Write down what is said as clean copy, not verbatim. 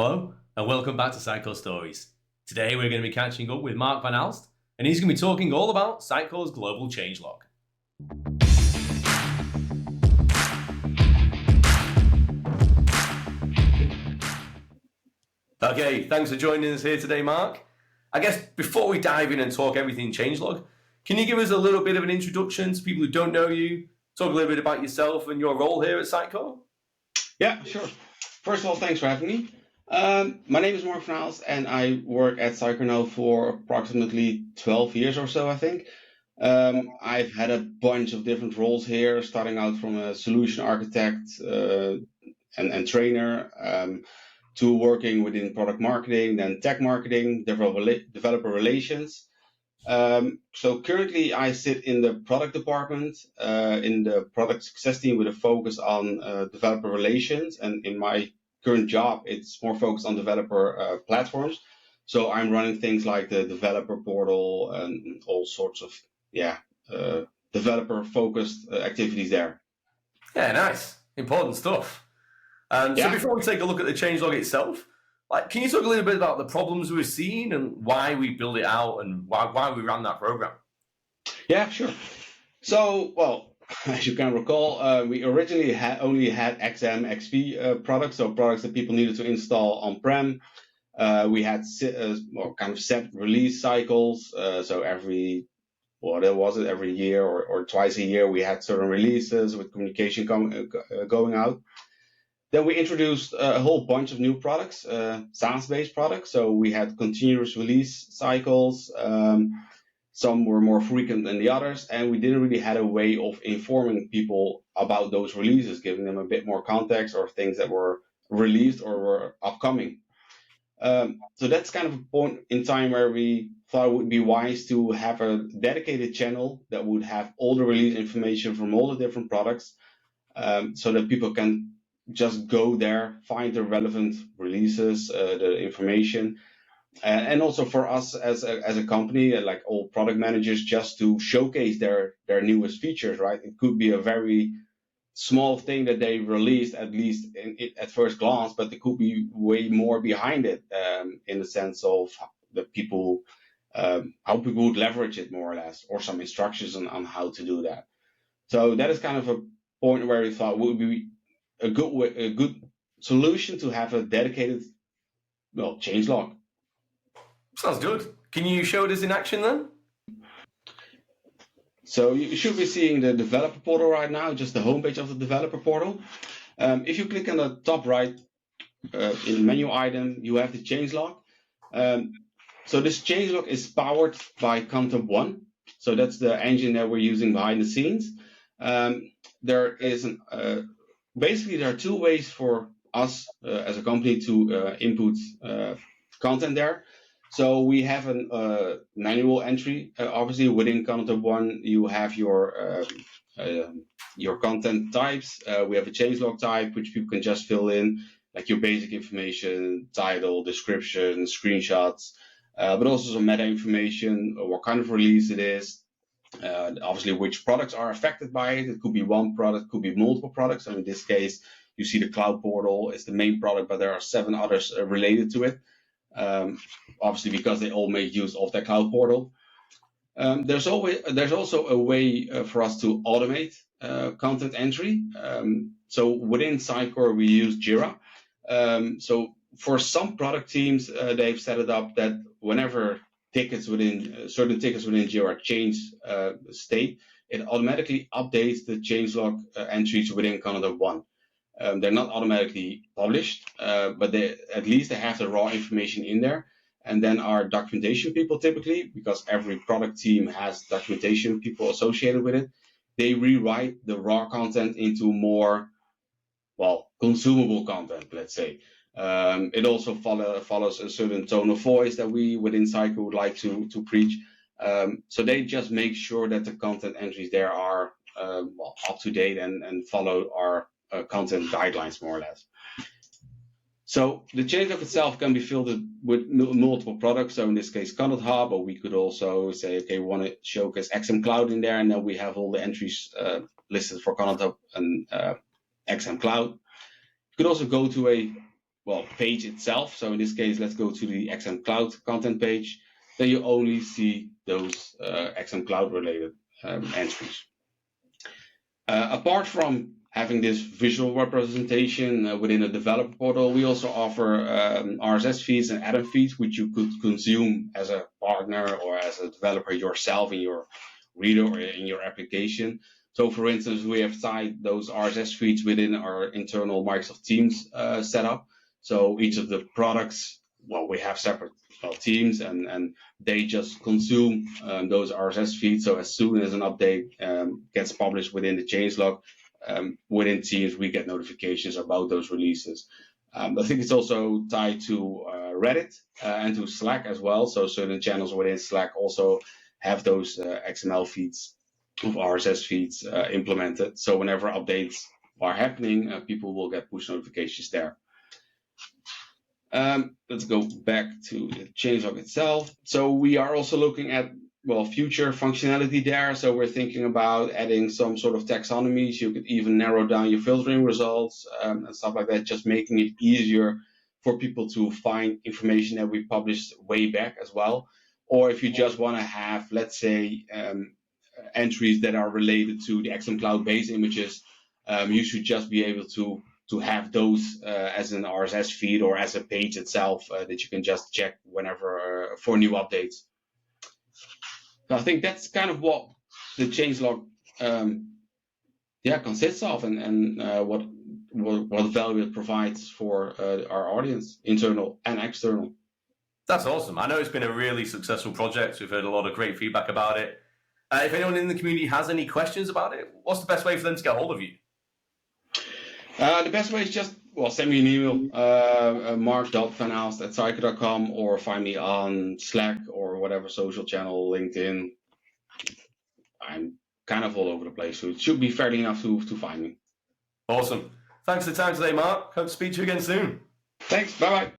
Hello, and welcome back to Sitecore Stories. Today we're going to be catching up with Mark van Aalst, and he's going to be talking all about Sitecore's global changelog. Okay, thanks for joining us here today, Mark. I guess before we dive in and talk everything changelog, can you give us a little bit of an introduction to people who don't know you, talk a little bit about yourself and your role here at Sitecore? Yeah, sure. First of all, thanks for having me. My name is Mark van Aalst, and I work at Sitecore now for approximately 12 years or so, I think. I've had a bunch of different roles here, starting out from a solution architect and trainer to working within product marketing, then tech marketing, developer relations. So currently I sit in the product department, in the product success team with a focus on developer relations. And in my current job, it's more focused on developer platforms. So I'm running things like the developer portal and all sorts of, developer focused activities there. Yeah, nice. Important stuff. So before we take a look at the changelog itself, can you talk a little bit about the problems we've seen and why we build it out and why we ran that program? Yeah, sure. So, well, as you can recall, we originally only had XM, XP products, so products that people needed to install on-prem. We had kind of set release cycles, so every year or twice a year we had certain releases with communication going out. Then we introduced a whole bunch of new products, SaaS-based products. So we had continuous release cycles. Some were more frequent than the others, and we didn't really have a way of informing people about those releases, giving them a bit more context or things that were released or were upcoming. So that's kind of a point in time where we thought it would be wise to have a dedicated channel that would have all the release information from all the different products, so that people can just go there, find the relevant releases, the information, and also for us as a company, like all product managers, just to showcase their newest features, right? It could be a very small thing that they released, at least at first glance, but there could be way more behind it, in the sense of the people, how people would leverage it more or less, or some instructions on how to do that. So that is kind of a point where we thought would be a good solution to have a dedicated, changelog. Sounds good. Can you show this in action then? So you should be seeing the developer portal right now, just the homepage of the developer portal. If you click on the top right in the menu item, you have the changelog. So this changelog is powered by Content One. So that's the engine that we're using behind the scenes. Basically, there are two ways for us as a company to input content there. So we have a manual entry. Obviously, within Content One, you have your content types. We have a changelog type, which people can just fill in, like your basic information, title, description, screenshots, but also some meta information, what kind of release it is. Obviously, which products are affected by it. It could be one product, could be multiple products. So in this case, you see the cloud portal is the main product, but there are 7 others related to it. Obviously, because they all make use of the cloud portal. There's also a way for us to automate content entry. So within Sitecore, we use Jira. So for some product teams, they've set it up that whenever certain tickets within Jira change state, it automatically updates the changelog entries within Content One. They're not automatically published, but at least they have the raw information in there. And then our documentation people, typically, because every product team has documentation people associated with it, they rewrite the raw content into more, consumable content, let's say. It also follows a certain tone of voice that we within Sitecore would like to preach. So they just make sure that the content entries there are up to date and follow our content guidelines, more or less. So the changelog itself can be filled with multiple products. So in this case, Content Hub, or we could also say, okay, we want to showcase XM Cloud in there, and then we have all the entries listed for Content Hub and XM Cloud. You could also go to page itself. So in this case, let's go to the XM Cloud content page. Then you only see those XM Cloud related entries. Apart from having this visual representation within a developer portal, we also offer RSS feeds and add-on feeds, which you could consume as a partner or as a developer yourself in your reader or in your application. So for instance, we have tied those RSS feeds within our internal Microsoft Teams setup. So each of the products, we have separate teams and they just consume those RSS feeds. So as soon as an update gets published within the changelog, within Teams, we get notifications about those releases. I think it's also tied to Reddit and to Slack as well. So certain channels within Slack also have those XML feeds of RSS feeds implemented. So whenever updates are happening, people will get push notifications there. Let's go back to the changelog itself. So we are also looking at future functionality there. So we're thinking about adding some sort of taxonomies. You could even narrow down your filtering results and stuff like that, just making it easier for people to find information that we published way back as well. Or if you just want to have, let's say, entries that are related to the XM Cloud base images, you should just be able to have those as an RSS feed or as a page itself that you can just check whenever for new updates. So I think that's kind of what the changelog consists of and what value it provides for our audience, internal and external. That's awesome. I know it's been a really successful project. We've heard a lot of great feedback about it. If anyone in the community has any questions about it, what's the best way for them to get hold of you? The best way is just send me an email, mark.vanaalst@sitecore.com, or find me on Slack or whatever social channel, LinkedIn. I'm kind of all over the place, so it should be fairly enough to find me. Awesome. Thanks for the time today, Mark. Hope to speak to you again soon. Thanks. Bye-bye.